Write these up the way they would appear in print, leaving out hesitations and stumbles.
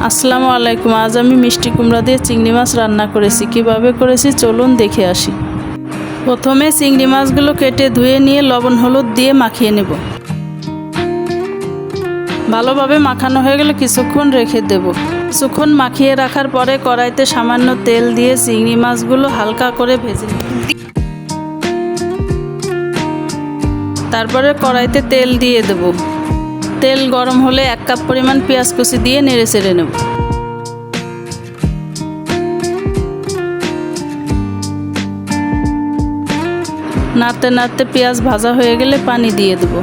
আসসালামু আলাইকুম। আজ আমি মিষ্টি কুমড়া দিয়ে চিংড়ি মাছ রান্না করেছি। কিভাবে করেছি চলুন দেখে আসি। প্রথমে চিংড়ি মাছগুলো কেটে ধুয়ে নিয়ে লবণ হলুদ দিয়ে মাখিয়ে নেব। ভালোভাবে মাখানো হয়ে গেলে কিছুক্ষণ রেখে দেব। কিছুক্ষণ মাখিয়ে রাখার পরে কড়াইতে সামান্য তেল দিয়ে চিংড়ি মাছগুলো হালকা করে ভেজে নেব। তারপরে কড়াইতে তেল দিয়ে দেব। তেল গরম হলে 1 কাপ পরিমাণ পেঁয়াজ কুচি দিয়ে নেড়ে চেড়ে নেব। নাড়তে নাড়তে পেঁয়াজ ভাজা হয়ে গেলে পানি দিয়ে দেব।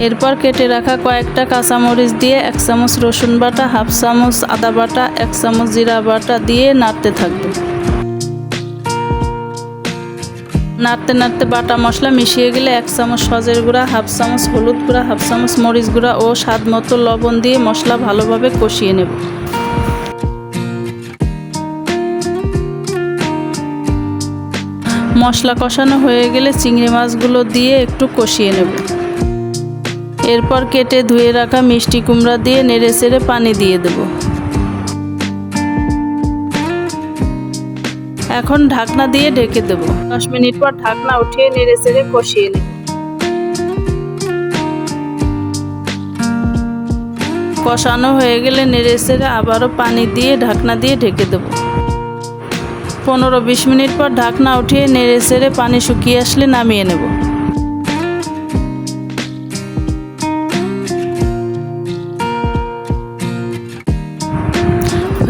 এরপর কেটে রাখা কয়েকটা কাঁচামরিচ দিয়ে 1 চামচ রসুন বাটা, 1/2 চামচ আদা বাটা, 1 চামচ জিরা বাটা দিয়ে নাড়তে থাকবো। নাড়তে নাড়তে বাটা মশলা মিশিয়ে গেলে 1 চামচ সজের গুঁড়া, 1/2 চামচ হলুদ গুঁড়া, 1/2 চামচ মরিচ গুঁড়া ও স্বাদ মতো লবণ দিয়ে মশলা ভালোভাবে কষিয়ে নেব। মশলা কষানো হয়ে গেলে চিংড়ি মাছগুলো দিয়ে একটু কষিয়ে নেব। এরপর কেটে ধুয়ে রাখা মিষ্টি কুমড়া দিয়ে নেড়ে চেড়ে পানি দিয়ে দেব। এখন ঢাকনা দিয়ে ঢেকে দেব। 10 মিনিট পর ঢাকনা উঠিয়ে নেড়ে চেড়ে কষিয়ে নেব। কষানো হয়ে গেলে নেড়ে চেড়ে আবারও পানি দিয়ে ঢাকনা দিয়ে ঢেকে দেব। 15-20 মিনিট পর ঢাকনা উঠিয়ে নেড়ে চেড়ে পানি শুকিয়ে আসলে নামিয়ে নেব।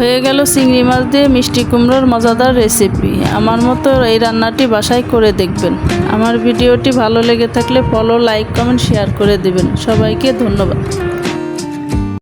হয়ে গেল চিংড়ি মাছ দিয়ে মিষ্টি কুমড়োর মজাদার রেসিপি। আমার মতো এই রান্নাটি বাসায় করে দেখবেন। আমার ভিডিওটি ভালো লেগে থাকলে ফলো, লাইক, কমেন্ট, শেয়ার করে দেবেন। সবাইকে ধন্যবাদ।